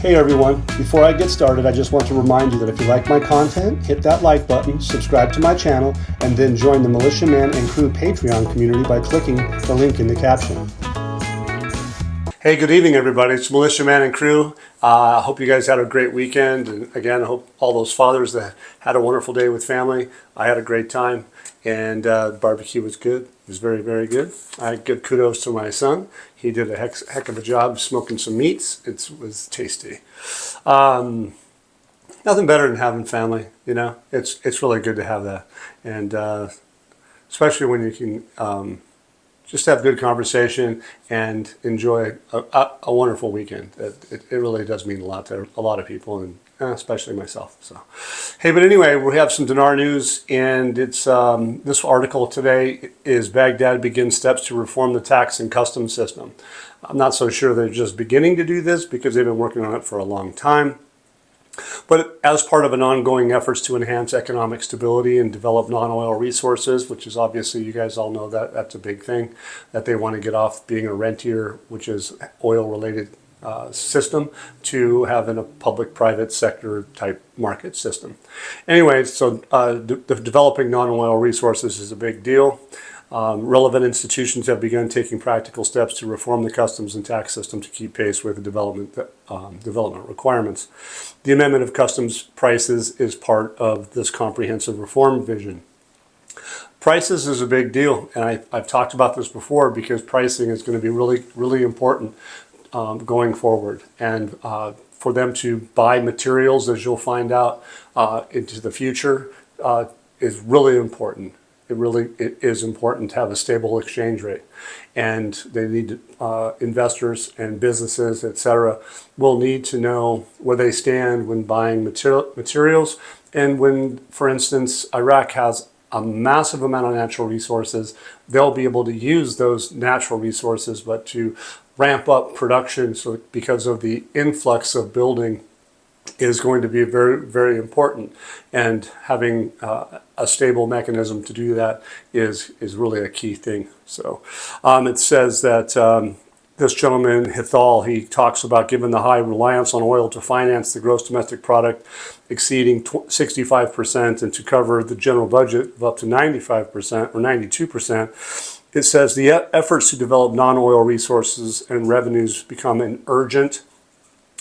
Hey everyone, before I get started, I just want to remind you that if you like my content, hit that like button, subscribe to my channel, and then join the Militia Man and Crew Patreon community by clicking the link in the caption. Hey, good evening everybody. It's Militia Man and Crew. I hope you guys had a great weekend. And again, I hope all those fathers that had a wonderful day with family. I had a great time, and barbecue was good. It was very, very good. I give kudos to my son. He did a heck of a job smoking some meats. It was tasty. Nothing better than having family, you know. It's really good to have that, and especially when you can just have good conversation and enjoy a wonderful weekend. It really does mean a lot to a lot of people, and especially myself. So, hey, but anyway, we have some dinar news, and it's this article today is Baghdad begins steps to reform the tax and customs system. I'm not so sure they're just beginning to do this because they've been working on it for a long time. But as part of an ongoing efforts to enhance economic stability and develop non-oil resources, which is obviously, you guys all know that that's a big thing, that they want to get off being a rentier, which is oil-related system, to having a public-private sector type market system. Anyway, so developing non-oil resources is a big deal. Relevant institutions have begun taking practical steps to reform the customs and tax system to keep pace with the development requirements. The amendment of customs prices is part of this comprehensive reform vision. Prices is a big deal, and I've talked about this before because pricing is going to be really, really important going forward. And for them to buy materials, as you'll find out into the future, is really important. It is important to have a stable exchange rate, and they need investors and businesses, etc., will need to know where they stand when buying materials, and when, for instance, Iraq has a massive amount of natural resources, they'll be able to use those natural resources, but to ramp up production, so because of the influx of building is going to be very, very important, and having a stable mechanism to do that is really a key thing. So it says that this gentleman, Hithal, he talks about given the high reliance on oil to finance the gross domestic product exceeding 65% and to cover the general budget of up to 95% or 92%, it says the efforts to develop non-oil resources and revenues become an urgent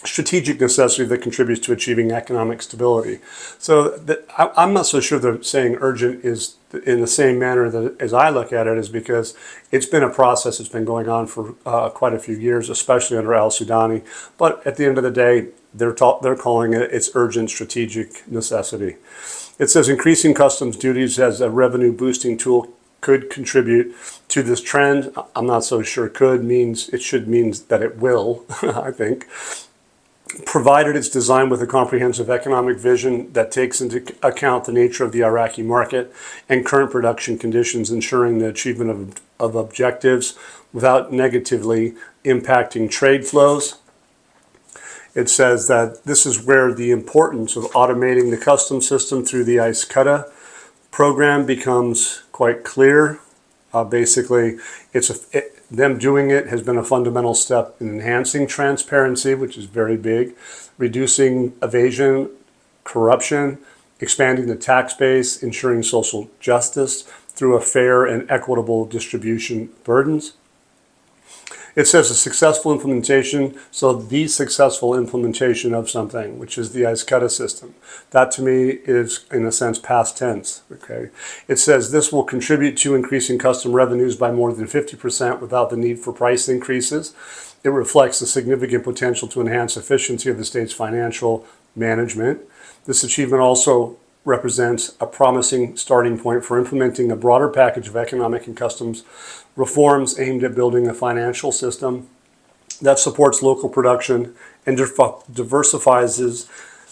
strategic necessity that contributes to achieving economic stability. So I'm not so sure they're saying urgent is in the same manner that as I look at it, is because it's been a process that's been going on for quite a few years, especially under al-Sudani. But at the end of the day, they're calling it its urgent strategic necessity. It says increasing customs duties as a revenue boosting tool could contribute to this trend. I'm not so sure could means, it should mean that it will, I think, provided it's designed with a comprehensive economic vision that takes into account the nature of the Iraqi market and current production conditions, ensuring the achievement of objectives without negatively impacting trade flows. It says that this is where the importance of automating the customs system through the IQD program becomes quite clear. Basically, them doing it has been a fundamental step in enhancing transparency, which is very big, reducing evasion, corruption, expanding the tax base, ensuring social justice through a fair and equitable distribution of burdens. It says a successful implementation, so the successful implementation of something, which is the IQD system. That to me is, in a sense, past tense. Okay. It says this will contribute to increasing custom revenues by more than 50% without the need for price increases. It reflects the significant potential to enhance efficiency of the state's financial management. This achievement also represents a promising starting point for implementing a broader package of economic and customs reforms aimed at building a financial system that supports local production and diversifies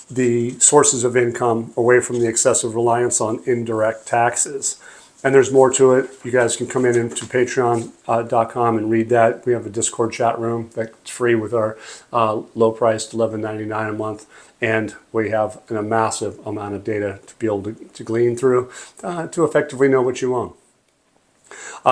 the sources of income away from the excessive reliance on indirect taxes. And there's more to it. You guys can come into patreon.com and read that. We have a Discord chat room that's free with our low-priced $11.99 a month. And we have a massive amount of data to be able to glean through to effectively know what you own.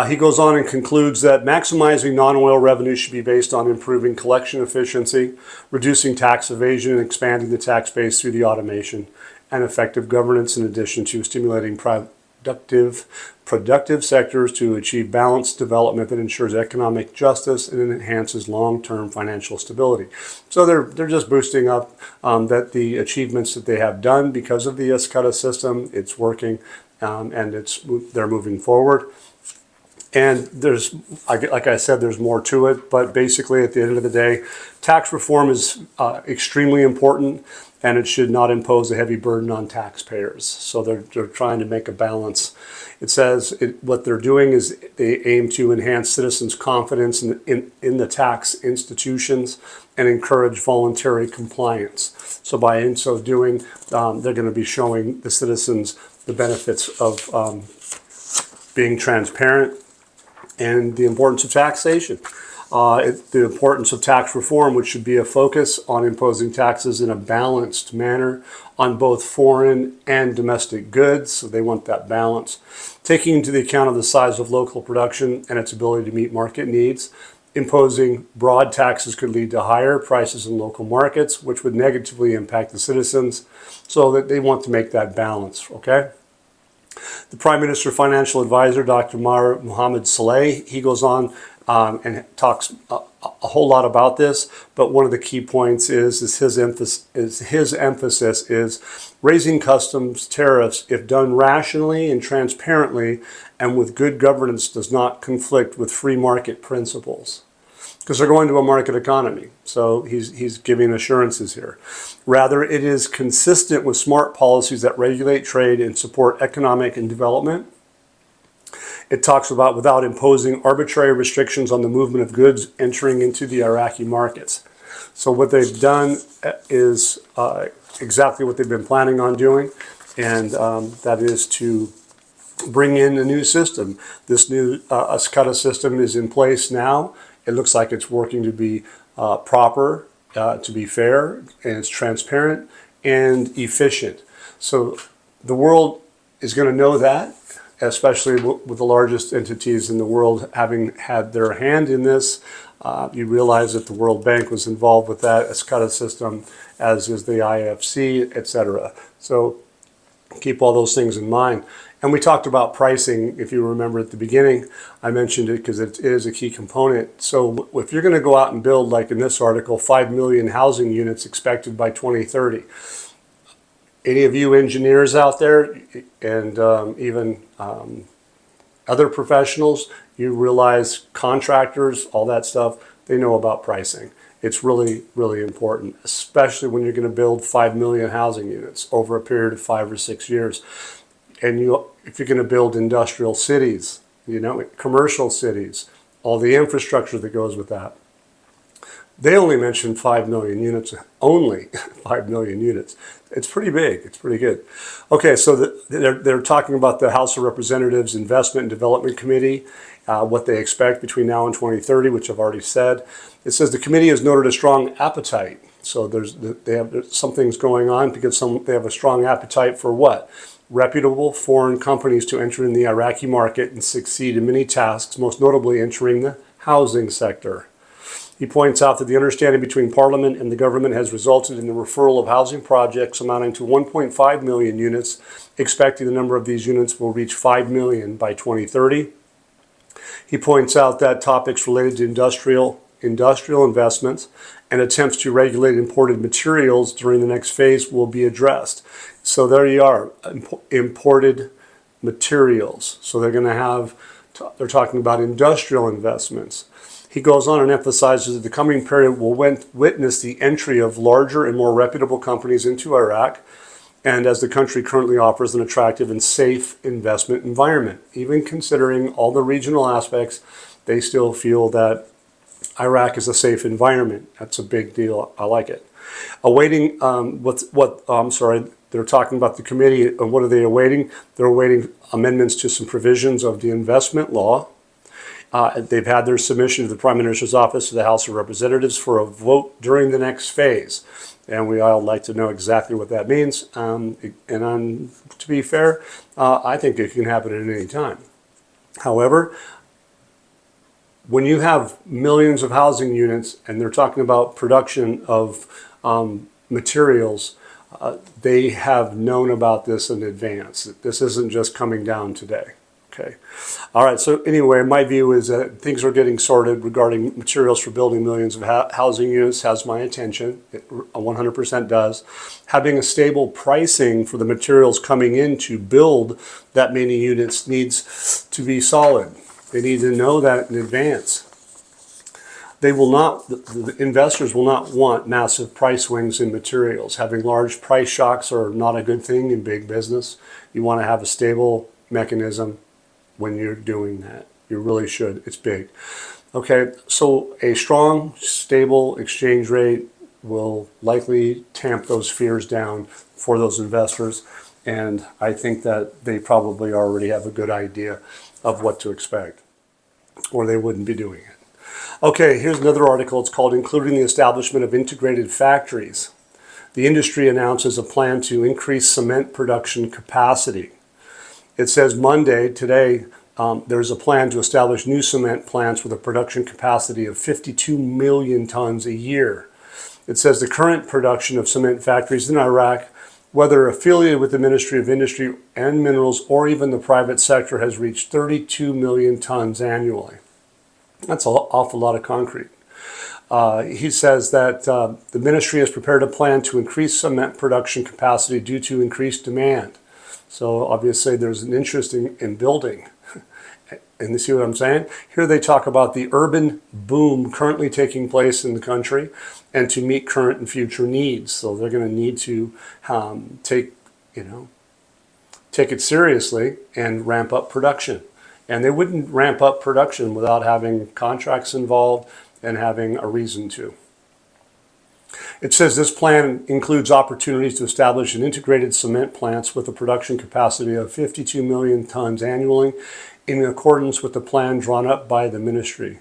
He goes on and concludes that maximizing non-oil revenue should be based on improving collection efficiency, reducing tax evasion, and expanding the tax base through the automation and effective governance, in addition to stimulating productive sectors to achieve balanced development that ensures economic justice and enhances long-term financial stability. So they're just boosting up that the achievements that they have done because of the ASYCUDA system. It's working, and they're moving forward. And there's, like I said, there's more to it, but basically at the end of the day, tax reform is extremely important, and it should not impose a heavy burden on taxpayers. So they're trying to make a balance. It says what they're doing is they aim to enhance citizens' confidence in the tax institutions and encourage voluntary compliance. So by in so doing, they're going to be showing the citizens the benefits of being transparent and the importance of taxation. The importance of tax reform, which should be a focus on imposing taxes in a balanced manner on both foreign and domestic goods. So they want that balance. Taking into the account of the size of local production and its ability to meet market needs. Imposing broad taxes could lead to higher prices in local markets, which would negatively impact the citizens. So that they want to make that balance, okay? The Prime Minister Financial Advisor, Dr. Mohammed Saleh, he goes on and talks a whole lot about this, but one of the key points is his emphasis is raising customs tariffs, if done rationally and transparently and with good governance, does not conflict with free market principles. Because they're going to a market economy. So he's giving assurances here. Rather, it is consistent with smart policies that regulate trade and support economic and development. It talks about without imposing arbitrary restrictions on the movement of goods entering into the Iraqi markets. So what they've done is exactly what they've been planning on doing, and that is to bring in a new system. This new ASYCUDA system is in place now. It looks like it's working to be proper, to be fair, and it's transparent and efficient. So the world is going to know that, especially with the largest entities in the world having had their hand in this. You realize that the World Bank was involved with that ASYCUDA system, as is the IFC, etc. So keep all those things in mind. And we talked about pricing, if you remember at the beginning. I mentioned it because it is a key component. So if you're going to go out and build, like in this article, 5 million housing units expected by 2030, any of you engineers out there and even other professionals, you realize contractors, all that stuff, they know about pricing. It's really, really important, especially when you're going to build 5 million housing units over a period of 5 or 6 years. And if you're going to build industrial cities, commercial cities, all the infrastructure that goes with that. They only mentioned 5 million units, only 5 million units. It's pretty big, it's pretty good. Okay, so they're talking about the House of Representatives Investment and Development Committee, what they expect between now and 2030, which I've already said. It says the committee has noted a strong appetite. So there's some things going on because they have a strong appetite for what? Reputable foreign companies to enter in the Iraqi market and succeed in many tasks, most notably entering the housing sector. He points out that the understanding between Parliament and the government has resulted in the referral of housing projects amounting to 1.5 million units, expecting the number of these units will reach 5 million by 2030. He points out that topics related to industrial investments and attempts to regulate imported materials during the next phase will be addressed. So there you are, imported materials. So they're talking about industrial investments. He goes on and emphasizes that the coming period will witness the entry of larger and more reputable companies into Iraq, and as the country currently offers an attractive and safe investment environment. Even considering all the regional aspects, they still feel that Iraq is a safe environment. That's a big deal. I like it. They're talking about the committee, and what are they awaiting? They're awaiting amendments to some provisions of the investment law. They've had their submission to the Prime Minister's office to the House of Representatives for a vote during the next phase. And we all like to know exactly what that means. To be fair, I think it can happen at any time. However, when you have millions of housing units and they're talking about production of materials, they have known about this in advance. This isn't just coming down today. Okay. All right. So anyway, my view is that things are getting sorted regarding materials for building millions of housing units has my attention. It 100% does. Having a stable pricing for the materials coming in to build that many units needs to be solid. They need to know that in advance. They will not, the investors will not want massive price swings in materials. Having large price shocks are not a good thing in big business. You want to have a stable mechanism when you're doing that. You really should. It's big. Okay, so a strong, stable exchange rate will likely tamp those fears down for those investors. And I think that they probably already have a good idea of what to expect, or they wouldn't be doing it. Okay, here's another article. It's called Including the Establishment of Integrated Factories. The industry announces a plan to increase cement production capacity. It says Monday, today, there's a plan to establish new cement plants with a production capacity of 52 million tons a year. It says the current production of cement factories in Iraq, whether affiliated with the Ministry of Industry and Minerals or even the private sector, has reached 32 million tons annually. That's an awful lot of concrete. He says that the ministry has prepared a plan to increase cement production capacity due to increased demand. So obviously there's an interest in building. And you see what I'm saying? Here they talk about the urban boom currently taking place in the country and to meet current and future needs. So they're going to need to take it seriously and ramp up production. And they wouldn't ramp up production without having contracts involved and having a reason to. It says this plan includes opportunities to establish an integrated cement plants with a production capacity of 52 million tons annually in accordance with the plan drawn up by the ministry.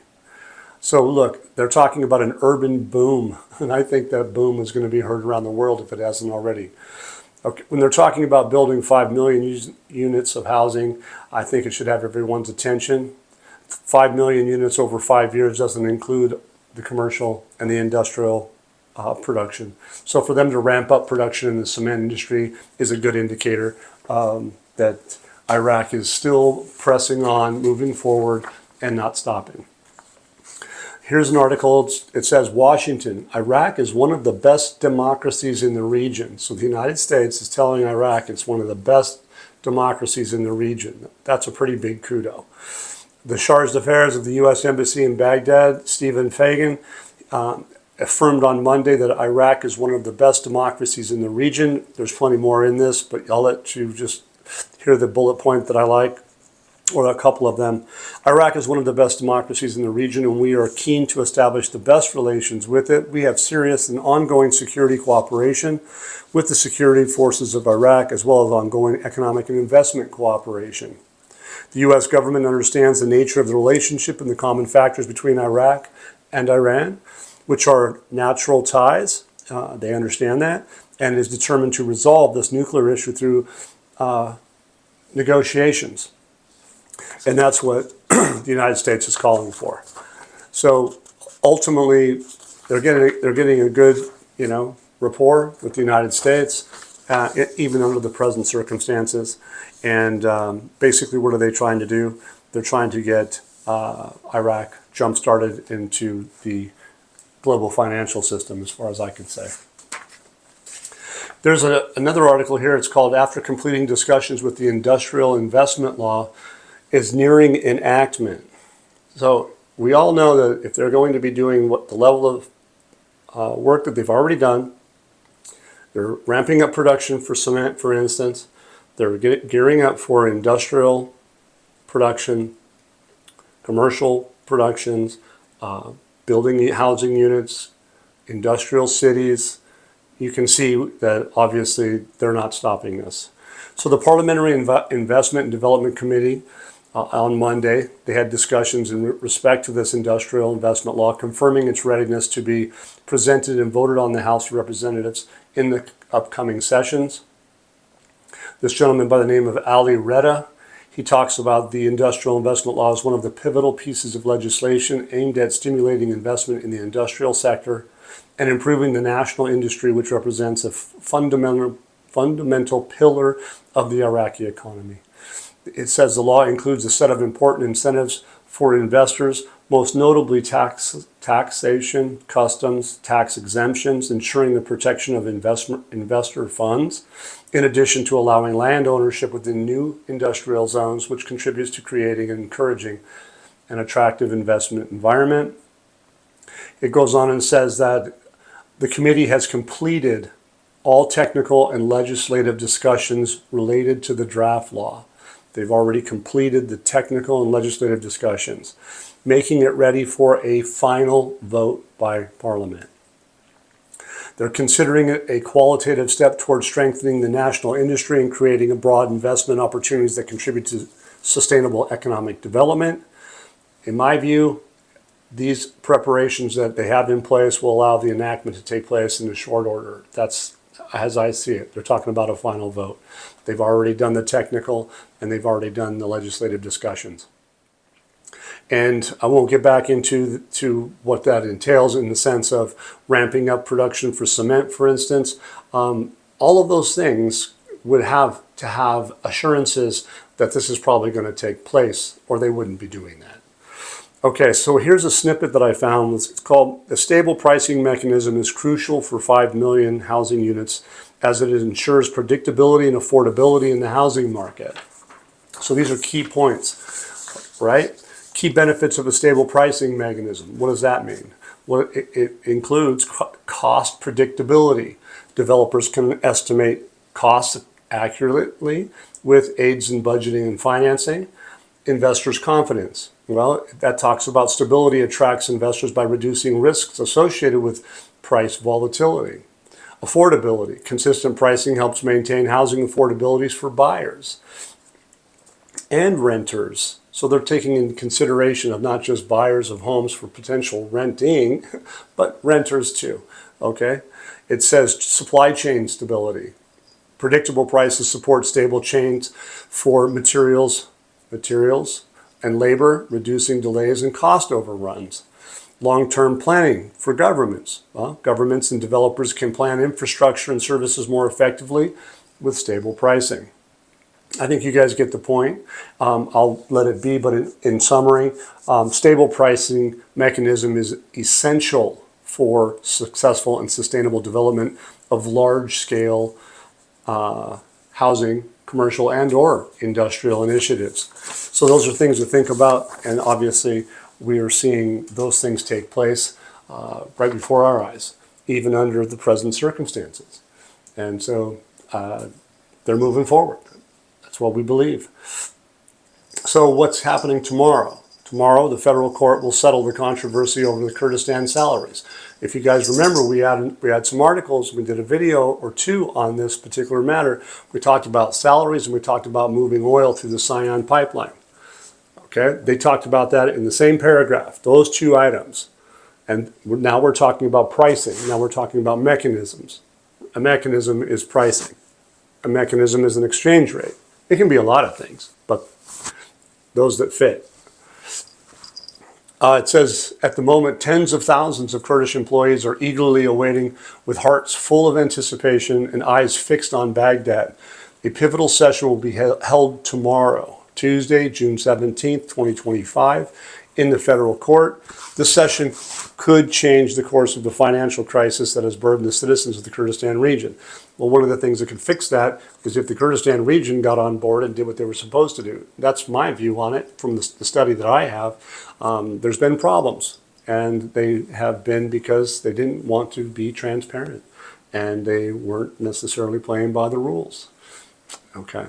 So look, they're talking about an urban boom, and I think that boom is going to be heard around the world if it hasn't already. Okay. When they're talking about building 5 million units of housing, I think it should have everyone's attention. 5 million units over 5 years doesn't include the commercial and the industrial production. So for them to ramp up production in the cement industry is a good indicator that Iraq is still pressing on, moving forward, and not stopping. Here's an article. It says Washington, Iraq is one of the best democracies in the region. So the United States is telling Iraq it's one of the best democracies in the region. That's a pretty big kudo. The Charge d'Affaires of the U.S. Embassy in Baghdad, Stephen Fagan, affirmed on Monday that Iraq is one of the best democracies in the region. There's plenty more in this, but I'll let you just hear the bullet point that I like, or a couple of them. Iraq is one of the best democracies in the region, and we are keen to establish the best relations with it. We have serious and ongoing security cooperation with the security forces of Iraq, as well as ongoing economic and investment cooperation. The U.S. government understands the nature of the relationship and the common factors between Iraq and Iran, which are natural ties. They understand that, and is determined to resolve this nuclear issue through negotiations. And that's what the United States is calling for. So ultimately, they're getting a good, rapport with the United States, even under the present circumstances. And basically, what are they trying to do? They're trying to get Iraq jump-started into the global financial system, as far as I can say. There's another article here. It's called After Completing Discussions with the Industrial Investment Law is Nearing Enactment. So we all know that if they're going to be doing what the level of work that they've already done, they're ramping up production for cement, for instance. They're gearing up for industrial production, commercial productions, building housing units, industrial cities. You can see that obviously they're not stopping this. So the Parliamentary Investment and Development Committee on Monday, they had discussions in respect to this industrial investment law, confirming its readiness to be presented and voted on the House of Representatives in the upcoming sessions. This gentleman by the name of Ali Reda, He talks about the industrial investment law as one of the pivotal pieces of legislation aimed at stimulating investment in the industrial sector and improving the national industry, which represents a fundamental pillar of the Iraqi economy. It says the law includes a set of important incentives for investors, most notably taxation, customs, tax exemptions, ensuring the protection of investor funds, in addition to allowing land ownership within new industrial zones, which contributes to creating and encouraging an attractive investment environment. It goes on and says that the committee has completed all technical and legislative discussions related to the draft law. They've already completed the technical and legislative discussions, making it ready for a final vote by Parliament. They're considering it a qualitative step towards strengthening the national industry and creating a broad investment opportunities that contribute to sustainable economic development. In my view, these preparations that they have in place will allow the enactment to take place in a short order. That's as I see it. They're talking about a final vote. They've already done the technical and they've already done the legislative discussions. And I won't get back into what that entails in the sense of ramping up production for cement, for instance. All of those things would have to have assurances that this is probably going to take place, or they wouldn't be doing that. Okay, so here's a snippet that I found. It's called "A Stable Pricing Mechanism is Crucial for 5 million Housing Units as it ensures predictability and affordability in the housing market." So these are key points, right? Key benefits of a stable pricing mechanism. What does that mean? Well, it includes cost predictability. Developers can estimate costs accurately with aids in budgeting and financing. Investors' confidence. Well, that talks about stability attracts investors by reducing risks associated with price volatility. Affordability. Consistent pricing helps maintain housing affordabilities for buyers and renters. So they're taking into consideration of not just buyers of homes for potential renting, but renters too, okay? It says supply chain stability. Predictable prices support stable chains for materials and labor, reducing delays and cost overruns. Long-term planning for governments. Well, governments and developers can plan infrastructure and services more effectively with stable pricing. I think you guys get the point. I'll let it be, but in summary, stable pricing mechanism is essential for successful and sustainable development of large-scale housing, commercial and or industrial initiatives. So those are things to think about, and obviously we are seeing those things take place right before our eyes, even under the present circumstances. And so they're moving forward. That's what we believe. So what's happening tomorrow? Tomorrow, the federal court will settle the controversy over the Kurdistan salaries. If you guys remember, we had some articles, we did a video or two on this particular matter. We talked about salaries and we talked about moving oil through the Cyan pipeline. Okay, they talked about that in the same paragraph, those two items. And now we're talking about pricing. Now we're talking about mechanisms. A mechanism is pricing. A mechanism is an exchange rate. It can be a lot of things, but those that fit. It says, at the moment, tens of thousands of Kurdish employees are eagerly awaiting, with hearts full of anticipation and eyes fixed on Baghdad. A pivotal session will be held tomorrow, Tuesday, June 17th, 2025, in the federal court. This session could change the course of the financial crisis that has burdened the citizens of the Kurdistan region. Well, one of the things that could fix that is if the Kurdistan region got on board and did what they were supposed to do. That's my view on it from the study that I have. There's been problems, and they have been because they didn't want to be transparent, and they weren't necessarily playing by the rules. Okay.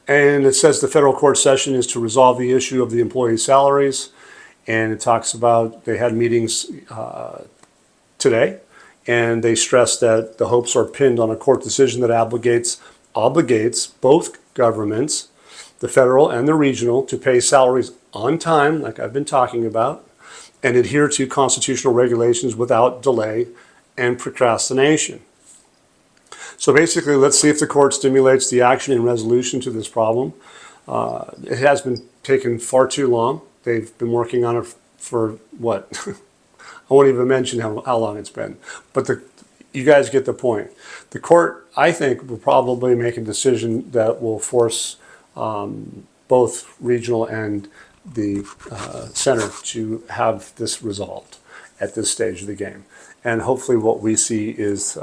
And it says the federal court session is to resolve the issue of the employees' salaries, and it talks about they had meetings today, and they stressed that the hopes are pinned on a court decision that obligates both governments, the federal and the regional, to pay salaries on time, like I've been talking about, and adhere to constitutional regulations without delay and procrastination. So basically, let's see if the court stimulates the action and resolution to this problem. It has been taking far too long. They've been working on it for what? I won't even mention how long it's been. But you guys get the point. The court, I think, will probably make a decision that will force both regional and the center to have this resolved at this stage of the game. And hopefully what we see is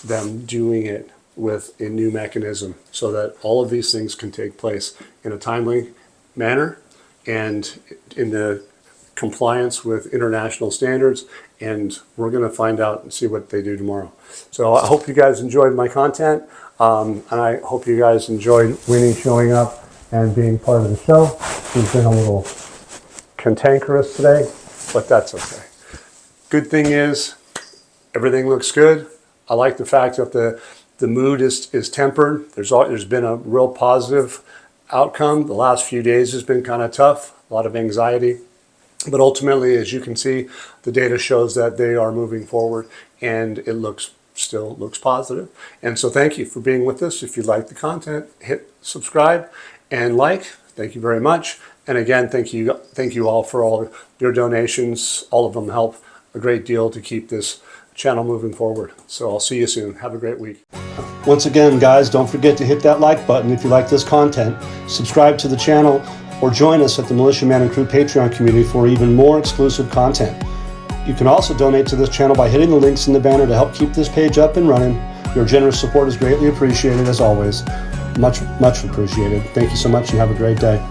them doing it with a new mechanism so that all of these things can take place in a timely manner and in the compliance with international standards. And we're going to find out and see what they do tomorrow. So I hope you guys enjoyed my content, and I hope you guys enjoyed Winnie showing up and being part of the show. She's been a little cantankerous today, but that's okay. Good thing is, everything looks good. I like the fact that the mood is tempered. There's been a real positive outcome. The last few days has been kind of tough, a lot of anxiety. But ultimately, as you can see, the data shows that they are moving forward, and it still looks positive. And so thank you for being with us. If you like the content, hit subscribe and like. Thank you very much. And again, thank you all for all your donations. All of them help a great deal to keep this channel moving forward. So I'll see you soon. Have a great week. Once again, guys, don't forget to hit that like button if you like this content. Subscribe to the channel or join us at the Militia Man and Crew Patreon community for even more exclusive content. You can also donate to this channel by hitting the links in the banner to help keep this page up and running. Your generous support is greatly appreciated, as always. Much, much appreciated. Thank you so much and have a great day.